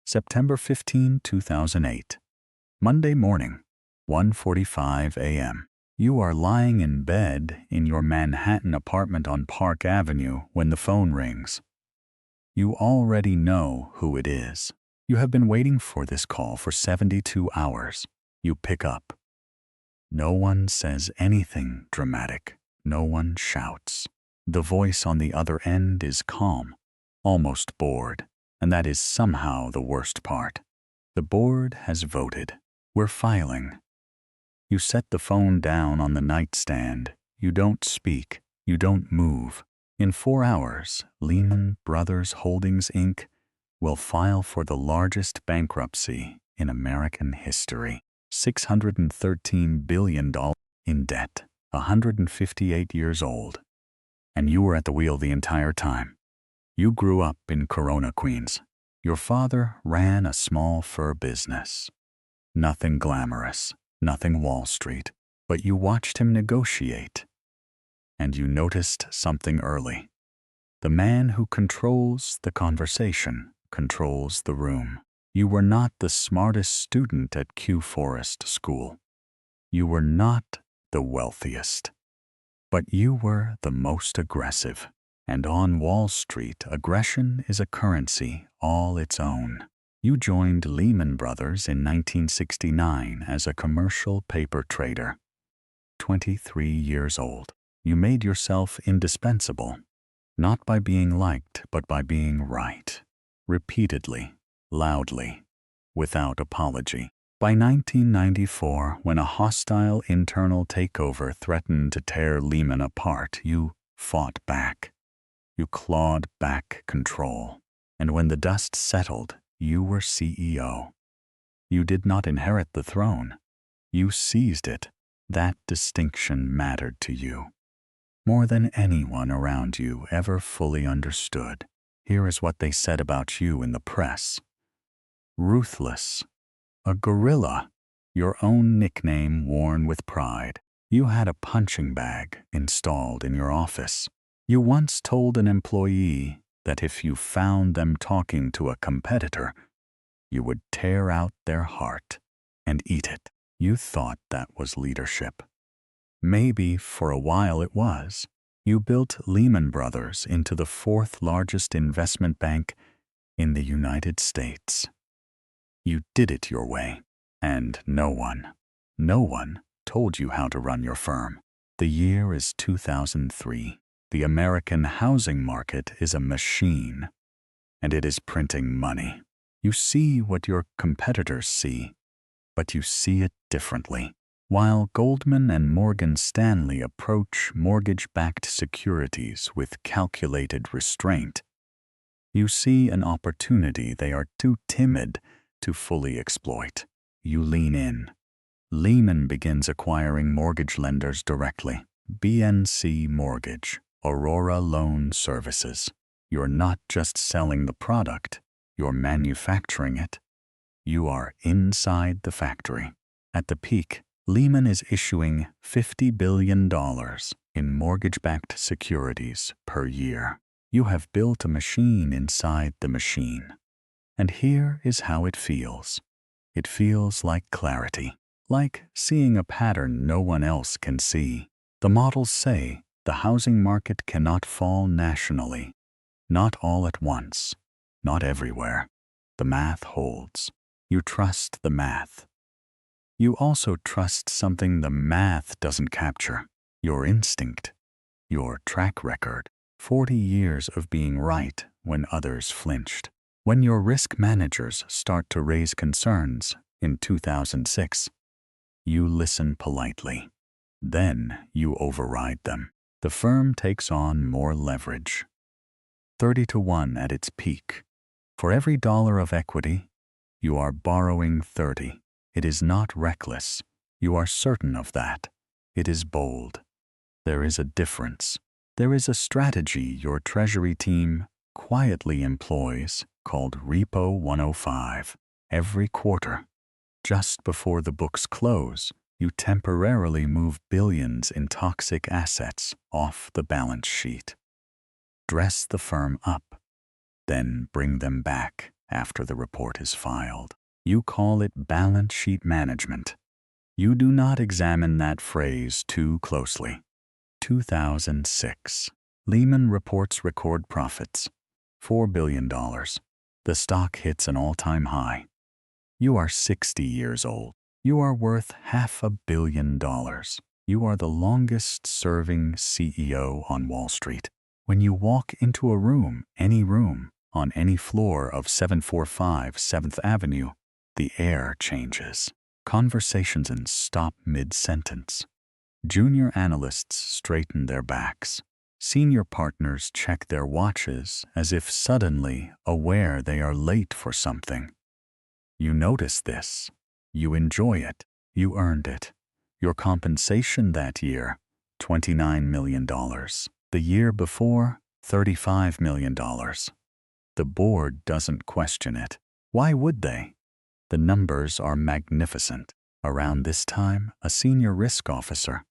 September 15, 2008. Monday morning, 1:45 a.m. You are lying in bed in your Manhattan apartment on Park Avenue when the phone rings. You already know who it is. You have been waiting for this call for 72 hours. You pick up. No one says anything dramatic. No one shouts. The voice on the other end is calm, almost bored, and that is somehow the worst part. The board has voted. We're filing. You set the phone down on the nightstand. You don't speak. You don't move. In 4 hours, Lehman Brothers Holdings, Inc. will file for the largest bankruptcy in American history. $613 billion in debt, 158 years old. And you were at the wheel the entire time. You grew up in Corona, Queens. Your father ran a small fur business. Nothing glamorous, nothing Wall Street, but you watched him negotiate. And you noticed something early. The man who controls the conversation controls the room. You were not the smartest student at Q Forest School. You were not the wealthiest. But you were the most aggressive. And on Wall Street, aggression is a currency all its own. You joined Lehman Brothers in 1969 as a commercial paper trader. 23 years old. You made yourself indispensable, not by being liked, but by being right. Repeatedly, loudly, without apology. By 1994, when a hostile internal takeover threatened to tear Lehman apart, you fought back. You clawed back control. And when the dust settled, you were CEO. You did not inherit the throne. You seized it. That distinction mattered to you. More than anyone around you ever fully understood. Here is what they said about you in the press. Ruthless. A gorilla. Your own nickname worn with pride. You had a punching bag installed in your office. You once told an employee that if you found them talking to a competitor, you would tear out their heart and eat it. You thought that was leadership. Maybe for a while it was. You built Lehman Brothers into the fourth largest investment bank in the United States. You did it your way, and no one told you how to run your firm. The year is 2003. The American housing market is a machine, and it is printing money. You see what your competitors see, but you see it differently. While Goldman and Morgan Stanley approach mortgage-backed securities with calculated restraint, you see an opportunity they are too timid to fully exploit. You lean in. Lehman begins acquiring mortgage lenders directly. BNC Mortgage, Aurora Loan Services. You're not just selling the product, you're manufacturing it. You are inside the factory. At the peak, Lehman is issuing $50 billion in mortgage-backed securities per year. You have built a machine inside the machine. And here is how it feels. It feels like clarity, like seeing a pattern no one else can see. The models say the housing market cannot fall nationally, not all at once, not everywhere. The math holds. You trust the math. You also trust something the math doesn't capture, your instinct, your track record, 40 years of being right when others flinched. When your risk managers start to raise concerns in 2006, you listen politely. Then you override them. The firm takes on more leverage. 30-1 at its peak. For every dollar of equity, you are borrowing 30. It is not reckless. You are certain of that. It is bold. There is a difference. There is a strategy your treasury team quietly employs called Repo 105. Every quarter, just before the books close, you temporarily move billions in toxic assets off the balance sheet. Dress the firm up, then bring them back. after the report is filed. You call it balance sheet management. You do not examine that phrase too closely. 2006. Lehman reports record profits. $4 billion. The stock hits an all-time high. You are 60 years old. You are worth $500 million. You are the longest-serving CEO on Wall Street. When you walk into a room, any room, on any floor of 745 7th Avenue, the air changes. Conversations stop mid-sentence. Junior analysts straighten their backs. Senior partners check their watches as if suddenly aware they are late for something. You notice this. You enjoy it. You earned it. Your compensation that year, $29 million. The year before, $35 million. The board doesn't question it. Why would they? The numbers are magnificent. Around this time, a senior risk officer,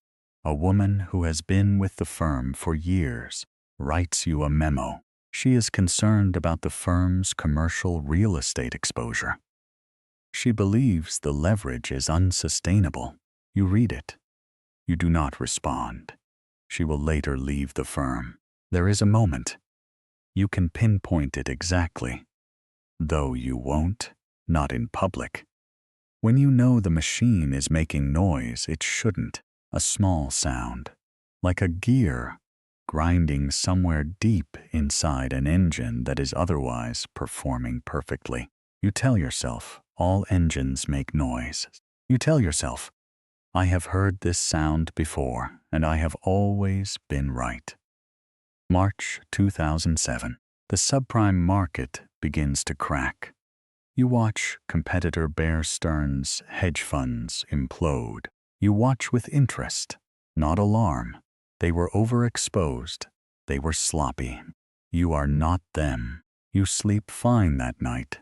a woman who has been with the firm for years, writes you a memo. She is concerned about the firm's commercial real estate exposure. She believes the leverage is unsustainable. You read it. You do not respond. She will later leave the firm. There is a moment. You can pinpoint it exactly. Though you won't, not in public. When you know the machine is making noise it shouldn't, a small sound, like a gear grinding somewhere deep inside an engine that is otherwise performing perfectly. You tell yourself, all engines make noise. You tell yourself, I have heard this sound before, and I have always been right. March 2007. The subprime market begins to crack. You watch competitor Bear Stearns hedge funds implode. You watch with interest, not alarm. They were overexposed. They were sloppy. You are not them. You sleep fine that night.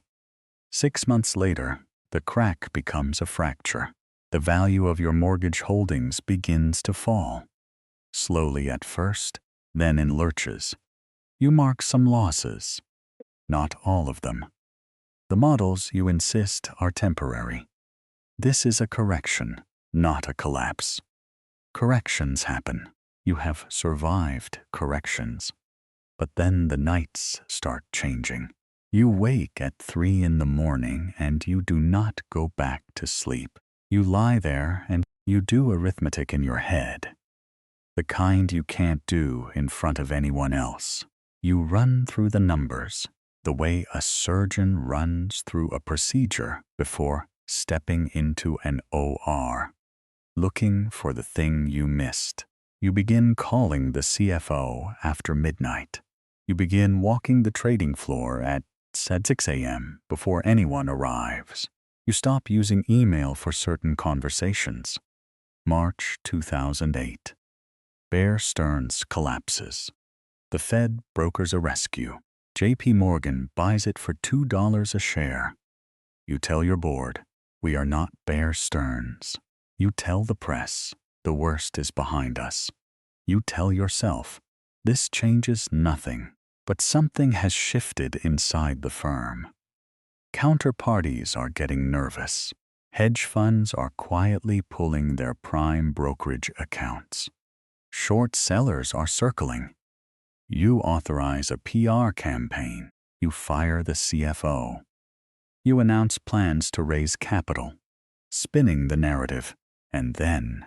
6 months later, the crack becomes a fracture. The value of your mortgage holdings begins to fall. Slowly at first, then in lurches. You mark some losses. Not all of them. The models, you insist, are temporary. This is a correction, not a collapse. Corrections happen. You have survived corrections. But then the nights start changing. You wake at 3 in the morning and you do not go back to sleep. You lie there and you do arithmetic in your head. The kind you can't do in front of anyone else. You run through the numbers, the way a surgeon runs through a procedure before stepping into an OR, looking for the thing you missed. You begin calling the CFO after midnight. You begin walking the trading floor at 6 a.m. before anyone arrives. You stop using email for certain conversations. March 2008. Bear Stearns collapses. The Fed brokers a rescue. JP Morgan buys it for $2 a share. You tell your board, we are not Bear Stearns. You tell the press, the worst is behind us. You tell yourself, this changes nothing, but something has shifted inside the firm. Counterparties are getting nervous. Hedge funds are quietly pulling their prime brokerage accounts. Short sellers are circling. You authorize a PR campaign. You fire the CFO. You announce plans to raise capital, spinning the narrative, and then,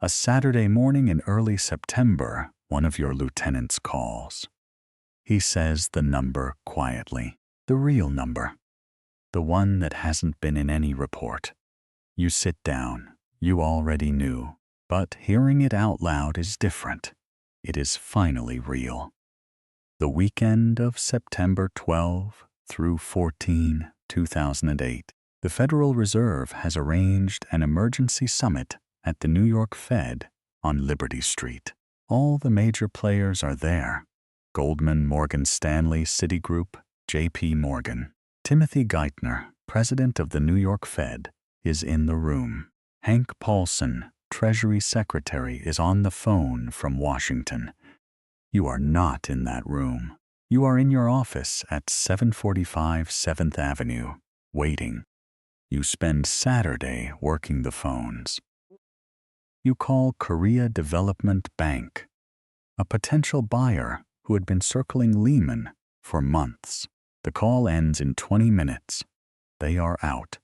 a Saturday morning in early September, one of your lieutenants calls. He says the number quietly, the real number, the one that hasn't been in any report. You sit down. You already knew, but hearing it out loud is different. It is finally real. The weekend of September 12 through 14, 2008, the Federal Reserve has arranged an emergency summit at the New York Fed on Liberty Street. All the major players are there. Goldman, Morgan Stanley, Citigroup, JP Morgan. Timothy Geithner, president of the New York Fed, is in the room. Hank Paulson, Treasury Secretary, is on the phone from Washington. You are not in that room. You are in your office at 745 7th Avenue, waiting. You spend Saturday working the phones. You call Korea Development Bank, a potential buyer who had been circling Lehman for months. The call ends in 20 minutes. They are out.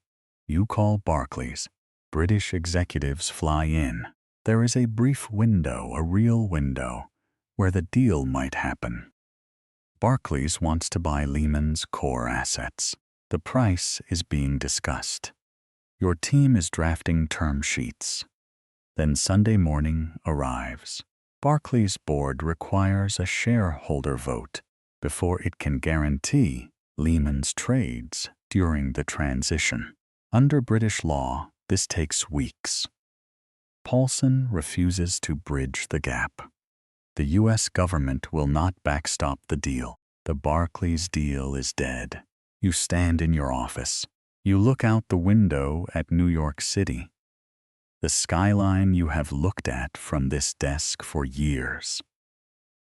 You call Barclays. British executives fly in. There is a brief window, a real window, where the deal might happen. Barclays wants to buy Lehman's core assets. The price is being discussed. Your team is drafting term sheets. Then Sunday morning arrives. Barclays' board requires a shareholder vote before it can guarantee Lehman's trades during the transition. Under British law, this takes weeks. Paulson refuses to bridge the gap. The U.S. government will not backstop the deal. The Barclays deal is dead. You stand in your office. You look out the window at New York City, the skyline you have looked at from this desk for years.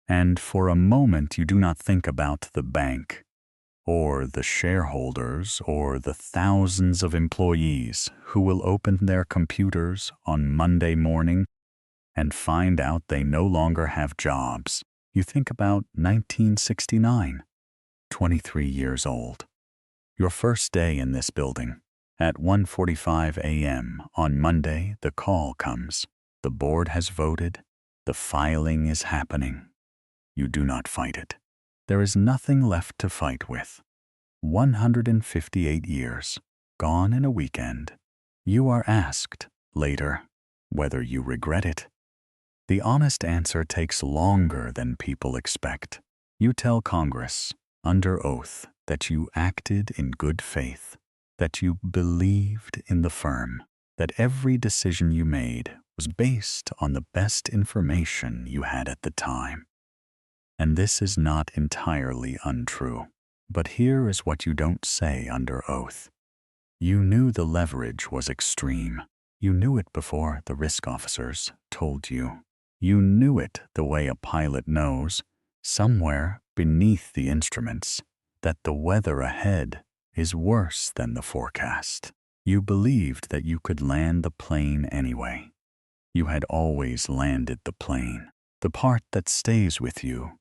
And for a moment you do not think about the bank, or the shareholders, or the thousands of employees who will open their computers on Monday morning and find out they no longer have jobs. You think about 1969, 23 years old. Your first day in this building. At 1:45 a.m. on Monday, the call comes. The board has voted. The filing is happening. You do not fight it. There is nothing left to fight with. 158 years, gone in a weekend. You are asked, later, whether you regret it. The honest answer takes longer than people expect. You tell Congress, under oath, that you acted in good faith, that you believed in the firm, that every decision you made was based on the best information you had at the time. And this is not entirely untrue. But here is what you don't say under oath. You knew the leverage was extreme. You knew it before the risk officers told you. You knew it the way a pilot knows, somewhere beneath the instruments, that the weather ahead is worse than the forecast. You believed that you could land the plane anyway. You had always landed the plane. The part that stays with you,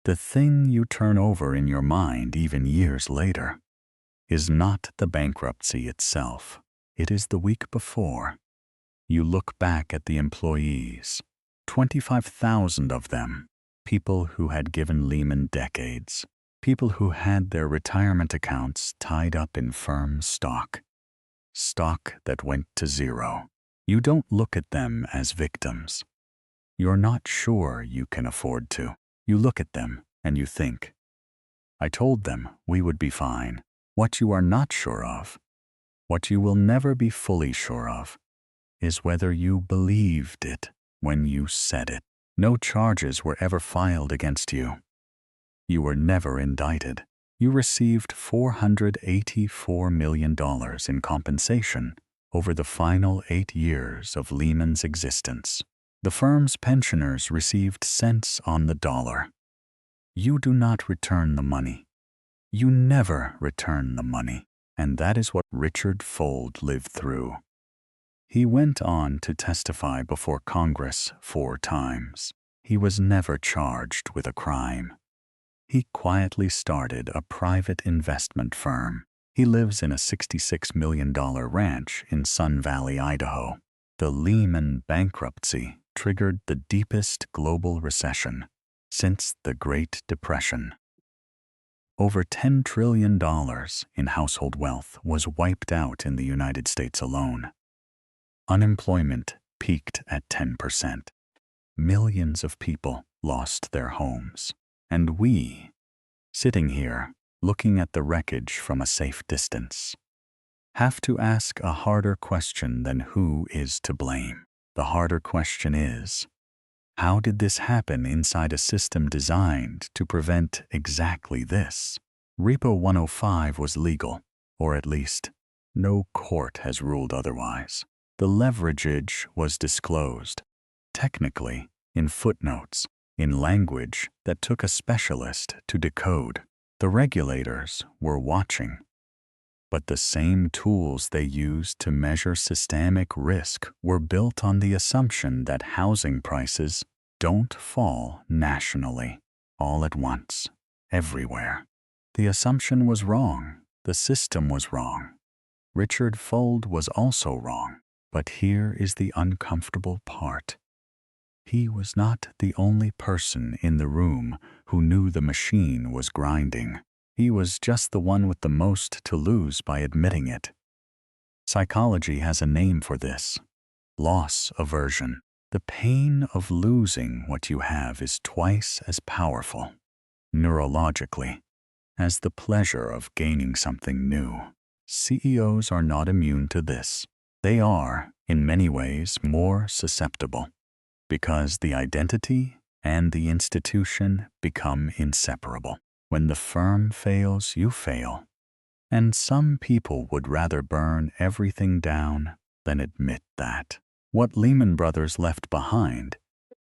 the thing you turn over in your mind even years later, is not the bankruptcy itself. It is the week before. You look back at the employees, 25,000 of them, people who had given Lehman decades, people who had their retirement accounts tied up in firm stock that went to zero. You don't look at them as victims. You're not sure you can afford to. You look at them and you think, I told them we would be fine. What you are not sure of, what you will never be fully sure of, is whether you believed it when you said it. No charges were ever filed against you. You were never indicted. You received $484 million in compensation over the final 8 years of Lehman's existence. The firm's pensioners received cents on the dollar. You do not return the money. You never return the money. And that is what Richard Fuld lived through. He went on to testify before Congress 4 times. He was never charged with a crime. He quietly started a private investment firm. He lives in a $66 million ranch in Sun Valley, Idaho. The Lehman bankruptcy triggered the deepest global recession since the Great Depression. Over $10 trillion in household wealth was wiped out in the United States alone. Unemployment peaked at 10%. Millions of people lost their homes. And we, sitting here, looking at the wreckage from a safe distance, have to ask a harder question than who is to blame. The harder question is, how did this happen inside a system designed to prevent exactly this? Repo 105 was legal, or at least, no court has ruled otherwise. The leveragage was disclosed, technically, in footnotes. in language that took a specialist to decode. The regulators were watching, but the same tools they used to measure systemic risk were built on the assumption that housing prices don't fall nationally, all at once, everywhere. The assumption was wrong. The system was wrong. Richard Fuld was also wrong. But here is the uncomfortable part. He was not the only person in the room who knew the machine was grinding. He was just the one with the most to lose by admitting it. Psychology has a name for this: loss aversion. The pain of losing what you have is twice as powerful, neurologically, as the pleasure of gaining something new. CEOs are not immune to this. They are, in many ways, more susceptible, because the identity and the institution become inseparable. When the firm fails, you fail. And some people would rather burn everything down than admit that. What Lehman Brothers left behind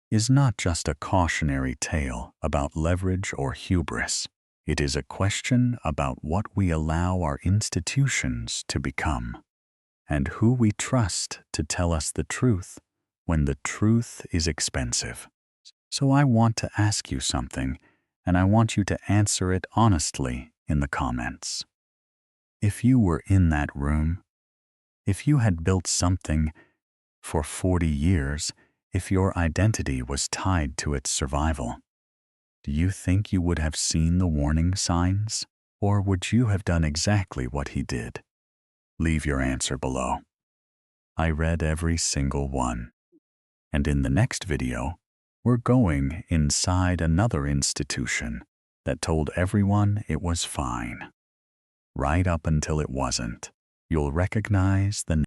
is not just a cautionary tale about leverage or hubris. It is a question about what we allow our institutions to become, and who we trust to tell us the truth when the truth is expensive. So I want to ask you something, and I want you to answer it honestly in the comments. If you were in that room, if you had built something for 40 years, if your identity was tied to its survival, do you think you would have seen the warning signs, or would you have done exactly what he did? Leave your answer below. I read every single one. And in the next video, we're going inside another institution that told everyone it was fine, right up until it wasn't. You'll recognize the